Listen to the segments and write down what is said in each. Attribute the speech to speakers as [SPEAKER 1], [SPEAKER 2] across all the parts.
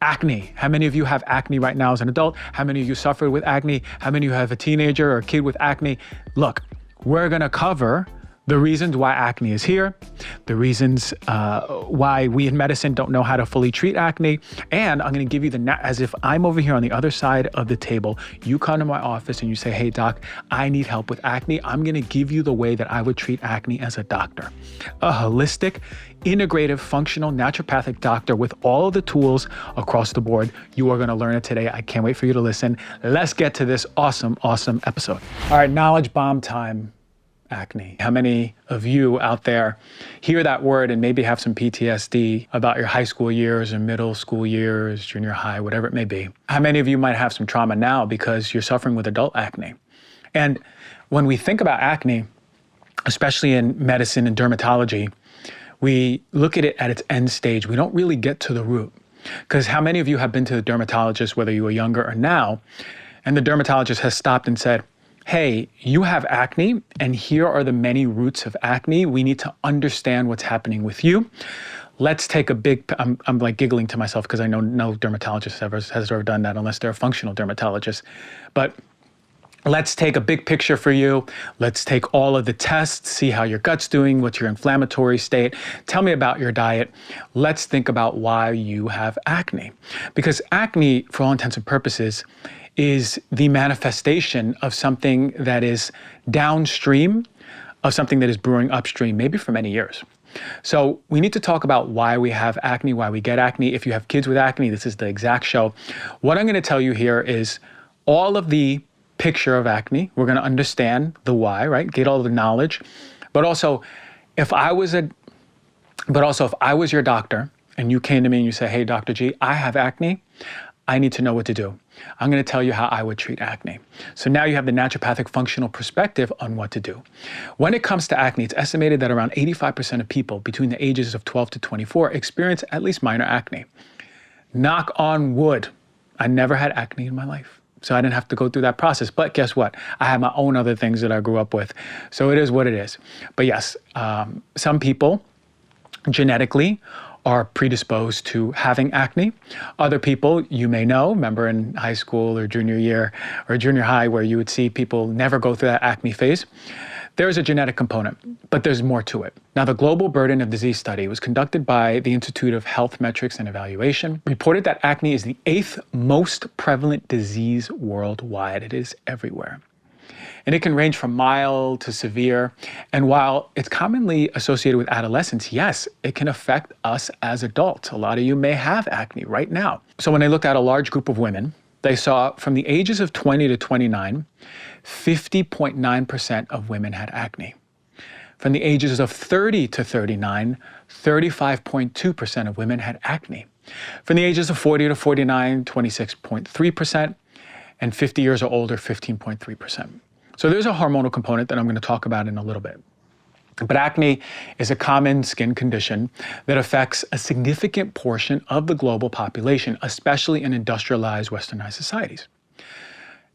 [SPEAKER 1] Acne. How many of you have acne right now as an adult? How many of you suffered with acne? How many of you have a teenager or a kid with acne? Look, we're gonna cover the reasons why acne is here, the reasons why we in medicine don't know how to fully treat acne, and I'm gonna give you as if I'm over here on the other side of the table, you come to my office and you say, hey doc, I need help with acne. I'm gonna give you the way that I would treat acne as a doctor. A holistic, integrative, functional, naturopathic doctor with all of the tools across the board. You are gonna learn it today. I can't wait for you to listen. Let's get to this awesome, awesome episode. All right, knowledge bomb time. Acne. How many of you out there hear that word and maybe have some PTSD about your high school years or middle school years, junior high, whatever it may be? How many of you might have some trauma now because you're suffering with adult acne? And when we think about acne, especially in medicine and dermatology, we look at it at its end stage. We don't really get to the root. Because how many of you have been to the dermatologist, whether you were younger or now, and the dermatologist has stopped and said, hey, you have acne, and here are the many roots of acne. We need to understand what's happening with you. Let's take a big, I'm like giggling to myself because I know no dermatologist has ever done that unless they're a functional dermatologist. But let's take a big picture for you. Let's take all of the tests, see how your gut's doing, what's your inflammatory state. Tell me about your diet. Let's think about why you have acne. Because acne, for all intents and purposes, is the manifestation of something that is downstream of something that is brewing upstream, maybe for many years. So we need to talk about why we have acne, why we get acne. If you have kids with acne, this is the exact show. What I'm gonna tell you here is all of the picture of acne. We're gonna understand the why, right? Get all the knowledge. But also, if I was your doctor and you came to me and you say, hey, Dr. G, I have acne, I need to know what to do. I'm gonna tell you how I would treat acne. So now you have the naturopathic functional perspective on what to do. When it comes to acne, it's estimated that around 85% of people between the ages of 12 to 24 experience at least minor acne. Knock on wood, I never had acne in my life. So I didn't have to go through that process. But guess what? I had my own other things that I grew up with. So it is what it is. But yes, some people genetically are predisposed to having acne. Other people, you may know, remember in high school or junior year or junior high where you would see people never go through that acne phase. There's a genetic component, but there's more to it. Now, the Global Burden of Disease study was conducted by the Institute of Health Metrics and Evaluation, reported that acne is the 8th most prevalent disease worldwide. It is everywhere. And it can range from mild to severe. And while it's commonly associated with adolescence, yes, it can affect us as adults. A lot of you may have acne right now. So when they looked at a large group of women, they saw from the ages of 20 to 29, 50.9% of women had acne. From the ages of 30 to 39, 35.2% of women had acne. From the ages of 40 to 49, 26.3%, and 50 years or older, 15.3%. So there's a hormonal component that I'm going to talk about in a little bit. But acne is a common skin condition that affects a significant portion of the global population, especially in industrialized, westernized societies.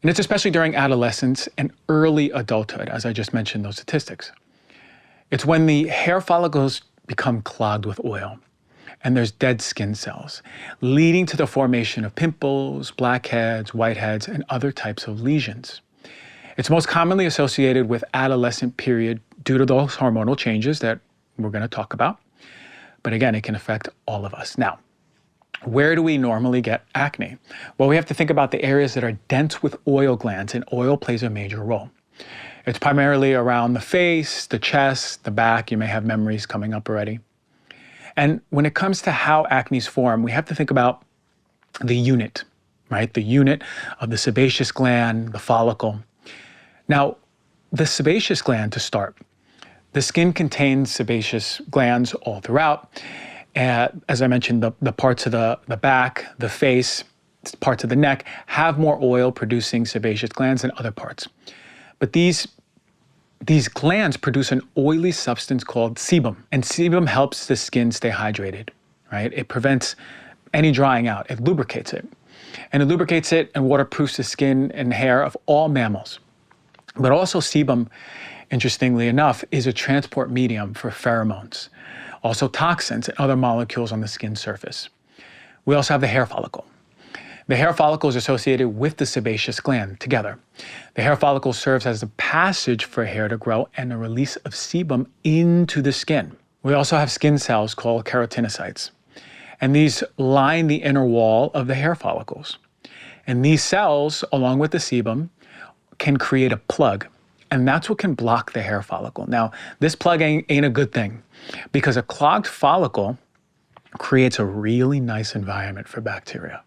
[SPEAKER 1] And it's especially during adolescence and early adulthood, as I just mentioned those statistics. It's when the hair follicles become clogged with oil and there's dead skin cells, leading to the formation of pimples, blackheads, whiteheads, and other types of lesions. It's most commonly associated with adolescent period due to those hormonal changes that we're going to talk about. But again, it can affect all of us. Now, where do we normally get acne? Well, we have to think about the areas that are dense with oil glands, and oil plays a major role. It's primarily around the face, the chest, the back. You may have memories coming up already. And when it comes to how acne's form, we have to think about the unit, right? The unit of the sebaceous gland, the follicle. Now, the sebaceous gland, to start, the skin contains sebaceous glands all throughout. As I mentioned, the parts of the back, the face, parts of the neck have more oil-producing sebaceous glands than other parts. But these glands produce an oily substance called sebum, and sebum helps the skin stay hydrated, right? It prevents any drying out. It lubricates it. And it lubricates it and waterproofs the skin and hair of all mammals. But also sebum, interestingly enough, is a transport medium for pheromones, also toxins and other molecules on the skin surface. We also have the hair follicle. The hair follicle is associated with the sebaceous gland together. The hair follicle serves as the passage for hair to grow and the release of sebum into the skin. We also have skin cells called keratinocytes, and these line the inner wall of the hair follicles. And these cells, along with the sebum, can create a plug, and that's what can block the hair follicle. Now, this plug ain't a good thing, because a clogged follicle creates a really nice environment for bacteria,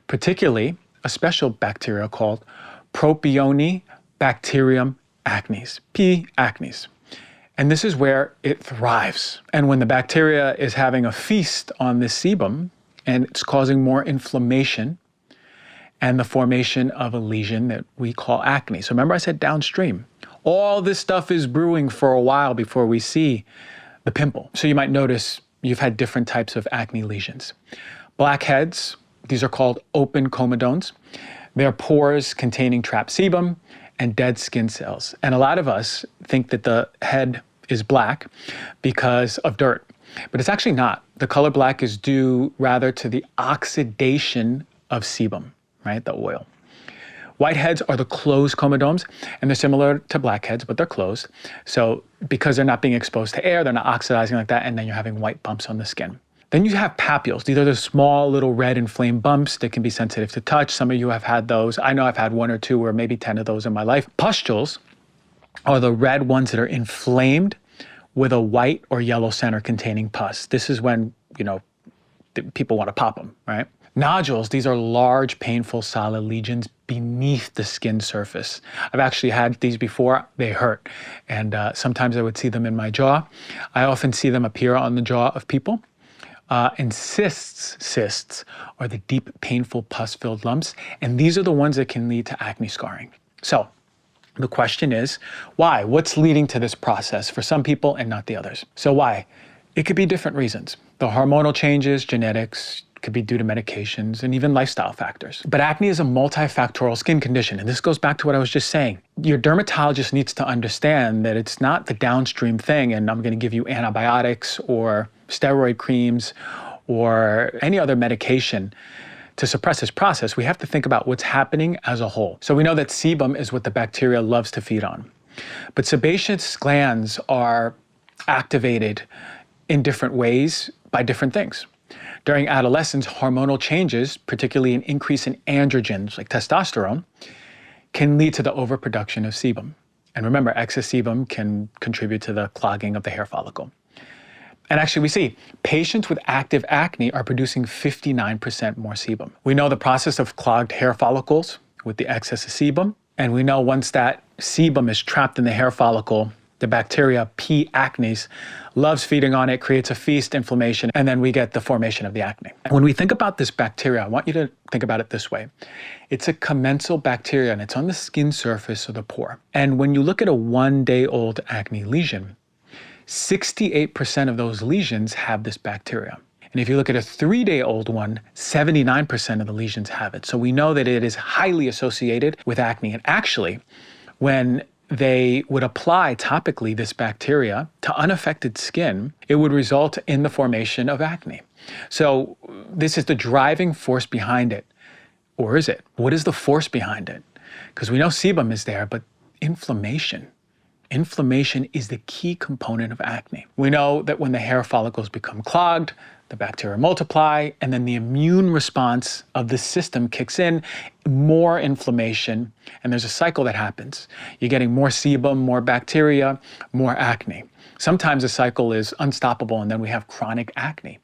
[SPEAKER 1] particularly a special bacteria called Propionibacterium acnes, P. acnes. And this is where it thrives. And when the bacteria is having a feast on this sebum, and it's causing more inflammation and the formation of a lesion that we call acne. So remember I said downstream. All this stuff is brewing for a while before we see the pimple. So you might notice you've had different types of acne lesions. Blackheads, these are called open comedones. They're pores containing trapped sebum and dead skin cells. And a lot of us think that the head is black because of dirt, but it's actually not. The color black is due rather to the oxidation of sebum, right, the oil. Whiteheads are the closed comedones, and they're similar to blackheads, but they're closed. So because they're not being exposed to air, they're not oxidizing like that, and then you're having white bumps on the skin. Then you have papules. These are the small little red inflamed bumps that can be sensitive to touch. Some of you have had those. I know I've had 1 or 2 or maybe 10 of those in my life. Pustules are the red ones that are inflamed with a white or yellow center containing pus. This is when, people want to pop them, right? Nodules, these are large, painful, solid lesions beneath the skin surface. I've actually had these before. They hurt. And sometimes I would see them in my jaw. I often see them appear on the jaw of people. And cysts are the deep, painful, pus-filled lumps. And these are the ones that can lead to acne scarring. So the question is, why? What's leading to this process for some people and not the others? So why? It could be different reasons. The hormonal changes, genetics, could be due to medications and even lifestyle factors. But acne is a multifactorial skin condition. And this goes back to what I was just saying. Your dermatologist needs to understand that it's not the downstream thing and I'm going to give you antibiotics or steroid creams or any other medication to suppress this process. We have to think about what's happening as a whole. So we know that sebum is what the bacteria loves to feed on. But sebaceous glands are activated in different ways by different things. During adolescence, hormonal changes, particularly an increase in androgens like testosterone, can lead to the overproduction of sebum. And remember, excess sebum can contribute to the clogging of the hair follicle. And actually, we see patients with active acne are producing 59% more sebum. We know the process of clogged hair follicles with the excess of sebum. And we know once that sebum is trapped in the hair follicle, the bacteria P. acnes loves feeding on it, creates a feast, inflammation, and then we get the formation of the acne. When we think about this bacteria, I want you to think about it this way. It's a commensal bacteria, and it's on the skin surface of the pore. And when you look at a 1-day-old acne lesion, 68% of those lesions have this bacteria. And if you look at a 3-day-old one, 79% of the lesions have it. So we know that it is highly associated with acne. And actually, when they would apply topically this bacteria to unaffected skin, it would result in the formation of acne. So this is the driving force behind it. Or is it? What is the force behind it? Because we know sebum is there, but inflammation is the key component of acne. We know that when the hair follicles become clogged, the bacteria multiply, and then the immune response of the system kicks in, more inflammation, and there's a cycle that happens. You're getting more sebum, more bacteria, more acne. Sometimes the cycle is unstoppable, and then we have chronic acne.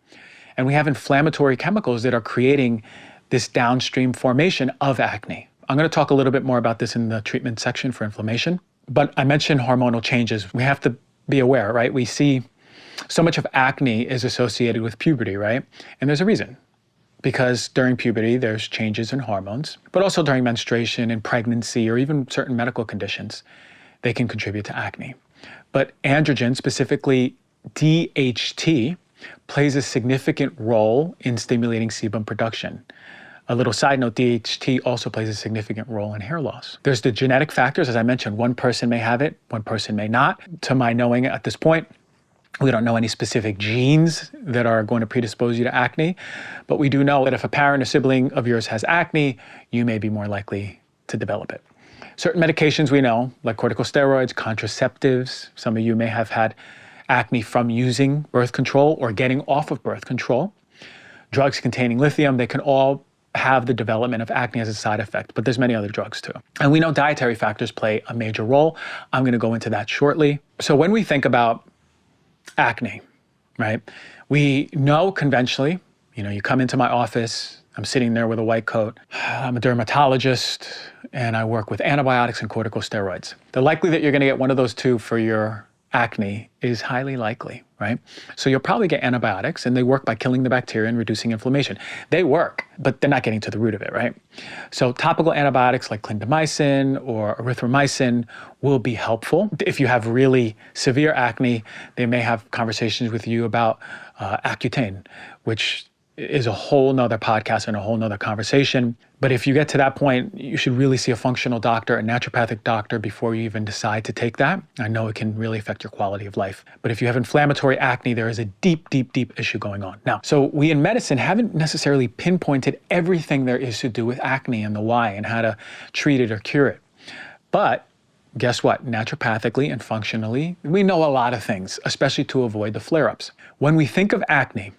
[SPEAKER 1] And we have inflammatory chemicals that are creating this downstream formation of acne. I'm going to talk a little bit more about this in the treatment section for inflammation. But I mentioned hormonal changes. We have to be aware, right? We see so much of acne is associated with puberty, right? And there's a reason. Because during puberty, there's changes in hormones, but also during menstruation and pregnancy or even certain medical conditions, they can contribute to acne. But androgen, specifically DHT, plays a significant role in stimulating sebum production. A little side note, DHT also plays a significant role in hair loss. There's the genetic factors, as I mentioned, one person may have it, one person may not. To my knowing at this point, We don't know any specific genes that are going to predispose you to acne, but we do know that if a parent or sibling of yours has acne, you may be more likely to develop it. Certain medications we know, like corticosteroids, contraceptives, some of you may have had acne from using birth control or getting off of birth control. Drugs containing lithium, they can all have the development of acne as a side effect, but there's many other drugs too. And we know dietary factors play a major role. I'm going to go into that shortly. So when we think about acne, right? We know conventionally, you come into my office, I'm sitting there with a white coat. I'm a dermatologist and I work with antibiotics and corticosteroids. The likelihood that you're going to get one of those two for your acne is highly likely, right? So you'll probably get antibiotics and they work by killing the bacteria and reducing inflammation. They work, but they're not getting to the root of it, right? So topical antibiotics like clindamycin or erythromycin will be helpful. If you have really severe acne, they may have conversations with you about Accutane, which is a whole nother podcast and a whole nother conversation. But if you get to that point, you should really see a functional doctor, a naturopathic doctor before you even decide to take that. I know it can really affect your quality of life. But if you have inflammatory acne, there is a deep, deep, deep issue going on. Now, so we in medicine haven't necessarily pinpointed everything there is to do with acne and the why and how to treat it or cure it. But guess what? Naturopathically and functionally, we know a lot of things, especially to avoid the flare-ups. When we think of acne,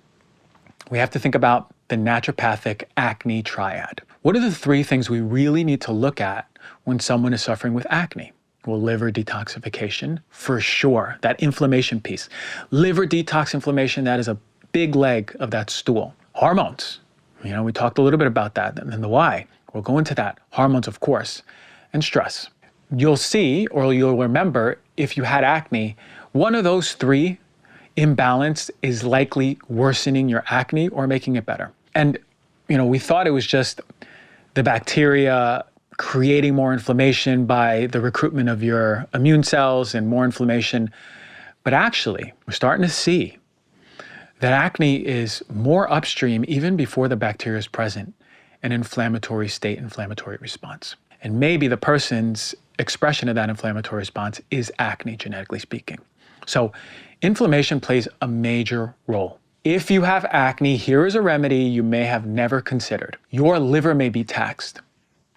[SPEAKER 1] we have to think about the naturopathic acne triad. What are the three things we really need to look at when someone is suffering with acne? Well, liver detoxification, for sure, that inflammation piece. Liver detox inflammation, that is a big leg of that stool. Hormones, we talked a little bit about that and the why. We'll go into that. Hormones, of course, and stress. You'll see, or you'll remember, if you had acne, one of those three imbalance is likely worsening your acne or making it better. And, we thought it was just the bacteria creating more inflammation by the recruitment of your immune cells and more inflammation. But actually, we're starting to see that acne is more upstream even before the bacteria is present, an inflammatory state, inflammatory response. And maybe the person's expression of that inflammatory response is acne, genetically speaking. So inflammation plays a major role. If you have acne, here is a remedy you may have never considered. Your liver may be taxed,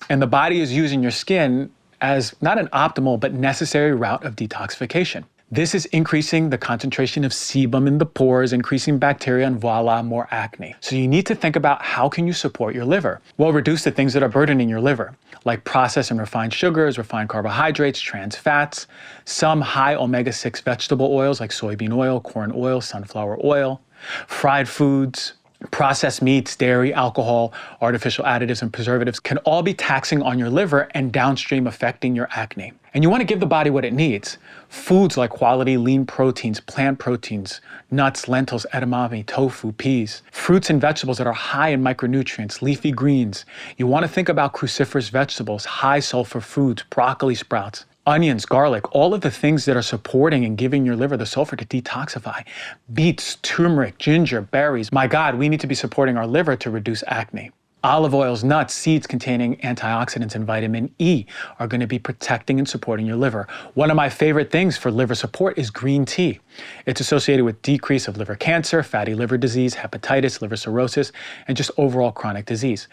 [SPEAKER 1] and the body is using your skin as not an optimal but necessary route of detoxification. This is increasing the concentration of sebum in the pores, increasing bacteria, and voila, more acne. So you need to think about how can you support your liver? Well, reduce the things that are burdening your liver, like processed and refined sugars, refined carbohydrates, trans fats, some high omega-6 vegetable oils like soybean oil, corn oil, sunflower oil, fried foods, processed meats, dairy, alcohol, artificial additives, and preservatives can all be taxing on your liver and downstream affecting your acne. And you want to give the body what it needs. Foods like quality lean proteins, plant proteins, nuts, lentils, edamame, tofu, peas, fruits and vegetables that are high in micronutrients, leafy greens. You want to think about cruciferous vegetables, high sulfur foods, broccoli sprouts, onions, garlic, all of the things that are supporting and giving your liver the sulfur to detoxify. Beets, turmeric, ginger, berries. My God, we need to be supporting our liver to reduce acne. Olive oils, nuts, seeds containing antioxidants and vitamin E are going to be protecting and supporting your liver. One of my favorite things for liver support is green tea. It's associated with decrease of liver cancer, fatty liver disease, hepatitis, liver cirrhosis, and just overall chronic disease.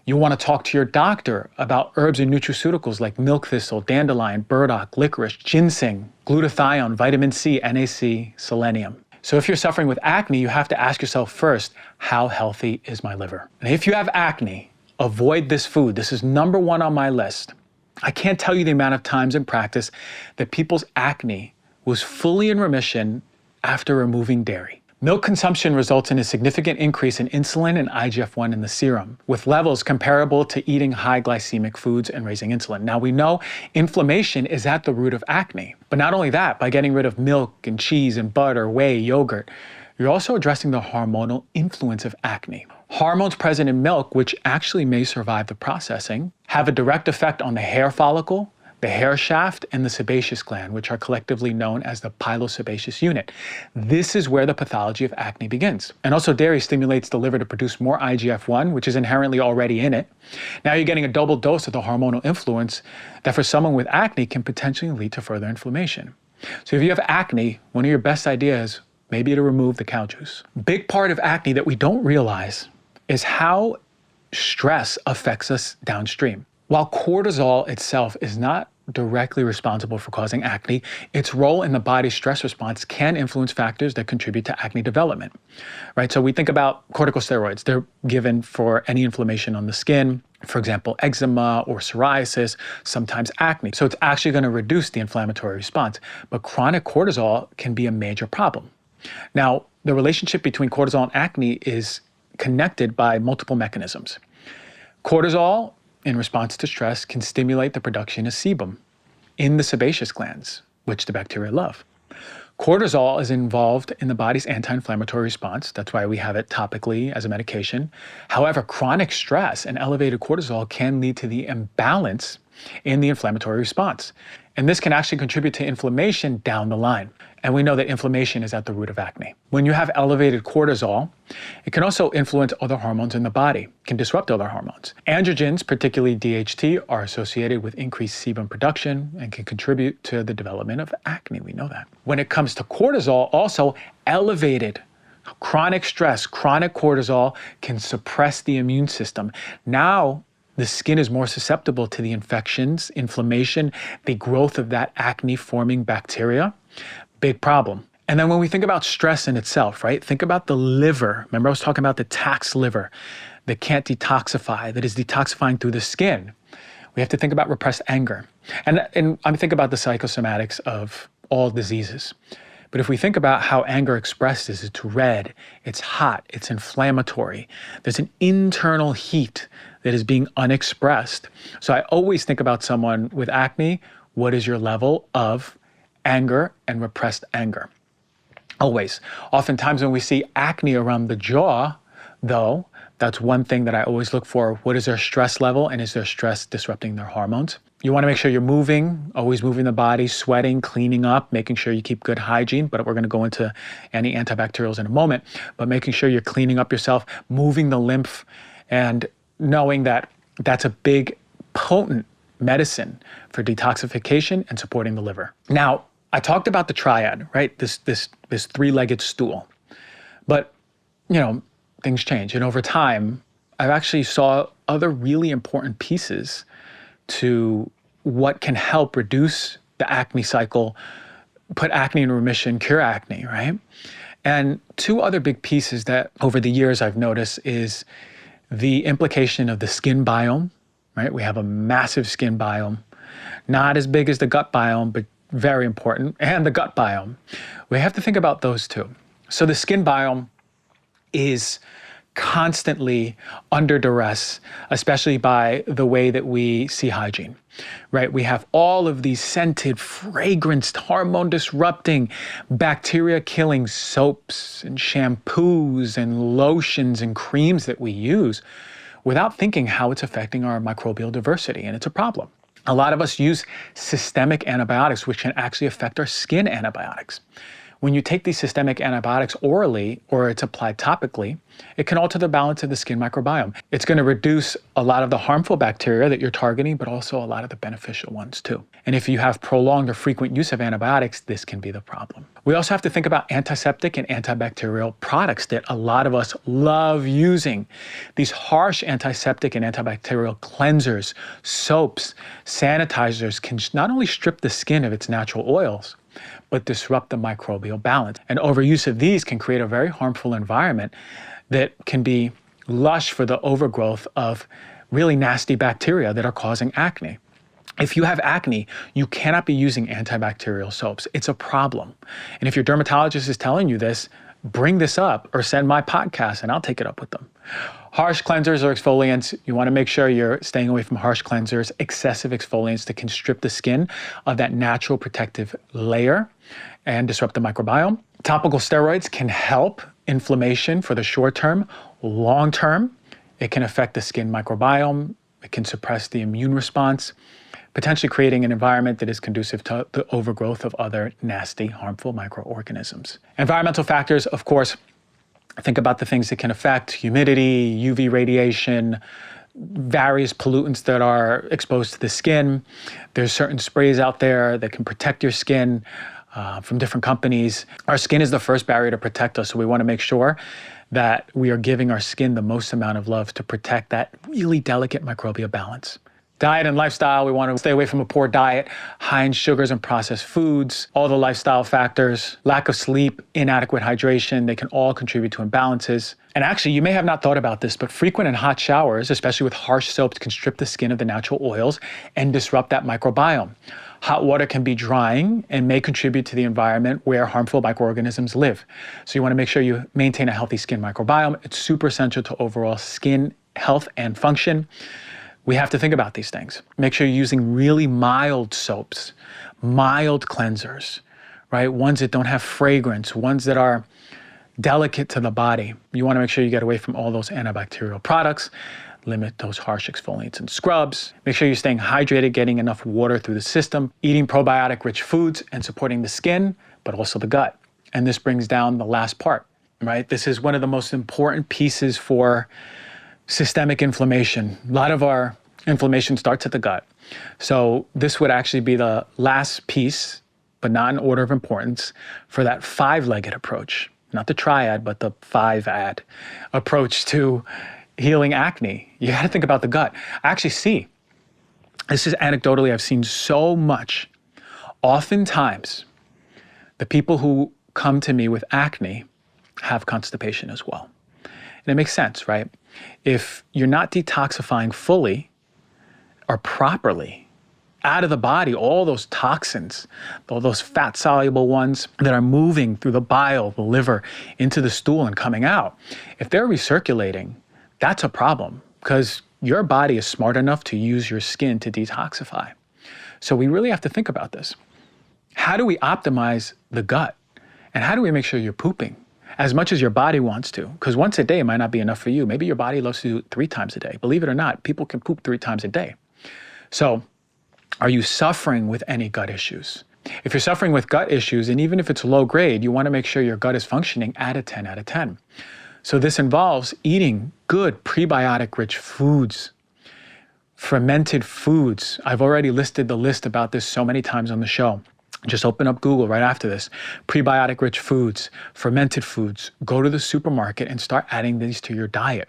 [SPEAKER 1] You want to talk to your doctor about herbs and nutraceuticals like milk thistle, dandelion, burdock, licorice, ginseng, glutathione, vitamin C, NAC, selenium. So if you're suffering with acne, you have to ask yourself first, how healthy is my liver? And if you have acne, avoid this food. This is number one on my list. I can't tell you the amount of times in practice that people's acne was fully in remission after removing dairy. Milk consumption results in a significant increase in insulin and IGF-1 in the serum, with levels comparable to eating high glycemic foods and raising insulin. Now we know inflammation is at the root of acne, but not only that, by getting rid of milk and cheese and butter, whey, yogurt, you're also addressing the hormonal influence of acne. Hormones present in milk, which actually may survive the processing, have a direct effect on the hair follicle, the hair shaft, and the sebaceous gland, which are collectively known as the pilosebaceous unit. This is where the pathology of acne begins. And also dairy stimulates the liver to produce more IGF-1, which is inherently already in it. Now you're getting a double dose of the hormonal influence that for someone with acne can potentially lead to further inflammation. So if you have acne, one of your best ideas maybe to remove the cow juice. Big part of acne that we don't realize is how stress affects us downstream. While cortisol itself is not directly responsible for causing acne, its role in the body's stress response can influence factors that contribute to acne development, right? So we think about corticosteroids. They're given for any inflammation on the skin, for example, eczema or psoriasis, sometimes acne. So it's actually going to reduce the inflammatory response, but chronic cortisol can be a major problem. Now, the relationship between cortisol and acne is connected by multiple mechanisms. Cortisol, in response to stress, can stimulate the production of sebum in the sebaceous glands, which the bacteria love. Cortisol is involved in the body's anti-inflammatory response. That's why we have it topically as a medication. However, chronic stress and elevated cortisol can lead to the imbalance in the inflammatory response. And this can actually contribute to inflammation down the line. And we know that inflammation is at the root of acne. When you have elevated cortisol, it can also influence other hormones in the body, can disrupt other hormones. Androgens, particularly DHT, are associated with increased sebum production and can contribute to the development of acne. We know that. When it comes to cortisol, also elevated chronic stress, chronic cortisol can suppress the immune system. Now, the skin is more susceptible to the infections, inflammation, the growth of that acne-forming bacteria. Big problem. And then when we think about stress in itself, right? Think about the liver. Remember I was talking about the taxed liver that can't detoxify, that is detoxifying through the skin. We have to think about repressed anger. And I'm thinking about the psychosomatics of all diseases. But if we think about how anger expresses, it's red, it's hot, it's inflammatory. There's an internal heat that is being unexpressed. So I always think about someone with acne, what is your level of anger and repressed anger? Always. Oftentimes when we see acne around the jaw, though, that's one thing that I always look for. What is their stress level, and is their stress disrupting their hormones? You want to make sure you're moving, always moving the body, sweating, cleaning up, making sure you keep good hygiene, but we're going to go into any antibacterials in a moment, but making sure you're cleaning up yourself, moving the lymph, and knowing that that's a big, potent medicine for detoxification and supporting the liver. Now, I talked about the triad, right? This three-legged stool. But, things change. And over time, I've actually saw other really important pieces to what can help reduce the acne cycle, put acne in remission, cure acne, right? And two other big pieces that over the years I've noticed is the implication of the skin biome, right? We have a massive skin biome, not as big as the gut biome, but very important, and the gut biome. We have to think about those two. So the skin biome is constantly under duress, especially by the way that we see hygiene, right? We have all of these scented, fragranced, hormone-disrupting, bacteria-killing soaps and shampoos and lotions and creams that we use without thinking how it's affecting our microbial diversity, and it's a problem. A lot of us use systemic antibiotics, which can actually affect our skin antibiotics. When you take these systemic antibiotics orally or it's applied topically, it can alter the balance of the skin microbiome. It's going to reduce a lot of the harmful bacteria that you're targeting, but also a lot of the beneficial ones too. And if you have prolonged or frequent use of antibiotics, this can be the problem. We also have to think about antiseptic and antibacterial products that a lot of us love using. These harsh antiseptic and antibacterial cleansers, soaps, sanitizers can not only strip the skin of its natural oils, but disrupt the microbial balance. And overuse of these can create a very harmful environment that can be lush for the overgrowth of really nasty bacteria that are causing acne. If you have acne, you cannot be using antibacterial soaps. It's a problem. And if your dermatologist is telling you this, bring this up or send my podcast and I'll take it up with them. Harsh cleansers or exfoliants, you want to make sure you're staying away from harsh cleansers, excessive exfoliants that can strip the skin of that natural protective layer and disrupt the microbiome. Topical steroids can help inflammation for the short term. Long term, it can affect the skin microbiome. It can suppress the immune response, potentially creating an environment that is conducive to the overgrowth of other nasty, harmful microorganisms. Environmental factors, of course, think about the things that can affect humidity, UV radiation, various pollutants that are exposed to the skin. There's certain sprays out there that can protect your skin. from different companies. Our skin is the first barrier to protect us, so we want to make sure that we are giving our skin the most amount of love to protect that really delicate microbial balance. Diet and lifestyle, we want to stay away from a poor diet, high in sugars and processed foods, all the lifestyle factors, lack of sleep, inadequate hydration, they can all contribute to imbalances. And actually, you may have not thought about this, but frequent and hot showers, especially with harsh soaps, can strip the skin of the natural oils and disrupt that microbiome. Hot water can be drying and may contribute to the environment where harmful microorganisms live. So you want to make sure you maintain a healthy skin microbiome. It's super essential to overall skin health and function. We have to think about these things. Make sure you're using really mild soaps, mild cleansers, right? Ones that don't have fragrance, ones that are delicate to the body. You want to make sure you get away from all those antibacterial products. Limit those harsh exfoliants and scrubs. Make sure you're staying hydrated, getting enough water through the system, eating probiotic-rich foods, and supporting the skin, but also the gut. And this brings down the last part, right? This is one of the most important pieces for systemic inflammation. A lot of our inflammation starts at the gut. So this would actually be the last piece, but not in order of importance, for that five-legged approach. Not the triad, but the five-ad approach to healing acne. You got to think about the gut. I actually see, this is anecdotally, I've seen so much. Oftentimes, the people who come to me with acne have constipation as well. And it makes sense, right? If you're not detoxifying fully or properly out of the body, all those toxins, all those fat-soluble ones that are moving through the bile, the liver, into the stool and coming out, if they're recirculating, that's a problem because your body is smart enough to use your skin to detoxify. So we really have to think about this. How do we optimize the gut? And how do we make sure you're pooping as much as your body wants to? Because once a day might not be enough for you. Maybe your body loves to do it 3 times a day. Believe it or not, people can poop 3 times a day. So are you suffering with any gut issues? If you're suffering with gut issues, and even if it's low grade, you want to make sure your gut is functioning at a 10 out of 10. So this involves eating good prebiotic-rich foods, fermented foods. I've already listed the list about this so many times on the show. Just open up Google right after this. Prebiotic-rich foods, fermented foods. Go to the supermarket and start adding these to your diet.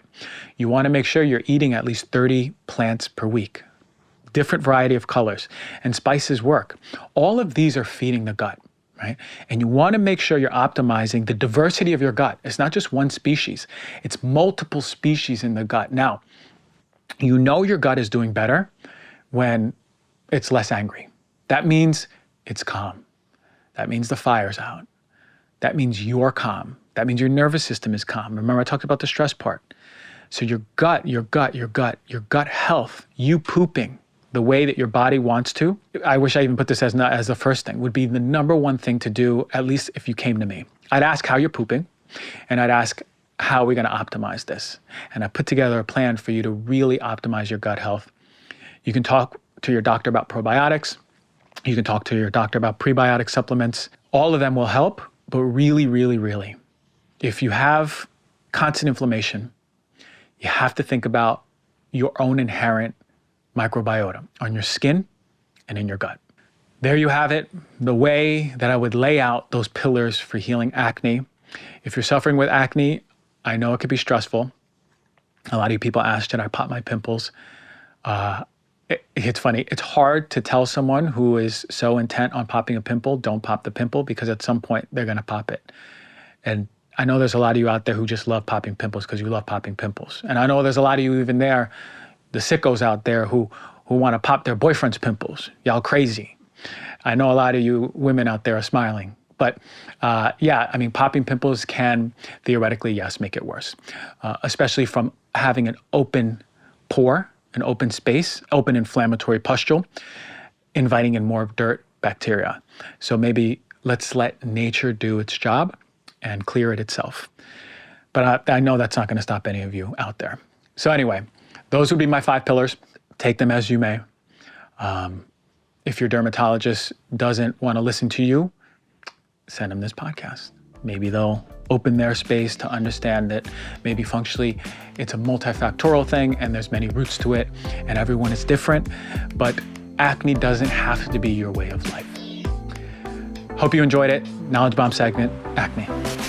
[SPEAKER 1] You want to make sure you're eating at least 30 plants per week. Different variety of colors. And spices work. All of these are feeding the gut. Right? And you want to make sure you're optimizing the diversity of your gut. It's not just one species. It's multiple species in the gut. Now, you know your gut is doing better when it's less angry. That means it's calm. That means the fire's out. That means you're calm. That means your nervous system is calm. Remember I talked about the stress part. So your gut health, you pooping the way that your body wants to, I wish I even put this as the first thing, would be the number one thing to do, at least if you came to me. I'd ask how you're pooping, and I'd ask, how are we gonna optimize this? And I put together a plan for you to really optimize your gut health. You can talk to your doctor about probiotics. You can talk to your doctor about prebiotic supplements. All of them will help, but really, really, really, if you have constant inflammation, you have to think about your own inherent microbiota on your skin and in your gut. There you have it, the way that I would lay out those pillars for healing acne. If you're suffering with acne, I know it could be stressful. A lot of you people ask, should I pop my pimples? It's funny, it's hard to tell someone who is so intent on popping a pimple, don't pop the pimple, because at some point they're gonna pop it. And I know there's a lot of you out there who just love popping pimples because you love popping pimples. And I know there's a lot of you even there, the sickos out there who want to pop their boyfriend's pimples. Y'all crazy. I know a lot of you women out there are smiling. But yeah, I mean, popping pimples can theoretically, yes, make it worse. Especially from having an open pore, an open space, open inflammatory pustule, inviting in more dirt, bacteria. So maybe let's let nature do its job and clear it itself. But I know that's not going to stop any of you out there. So anyway, those would be my 5 pillars. Take them as you may. If your dermatologist doesn't want to listen to you, send them this podcast. Maybe they'll open their space to understand that maybe functionally it's a multifactorial thing and there's many roots to it and everyone is different, but acne doesn't have to be your way of life. Hope you enjoyed it. Knowledge Bomb segment, acne.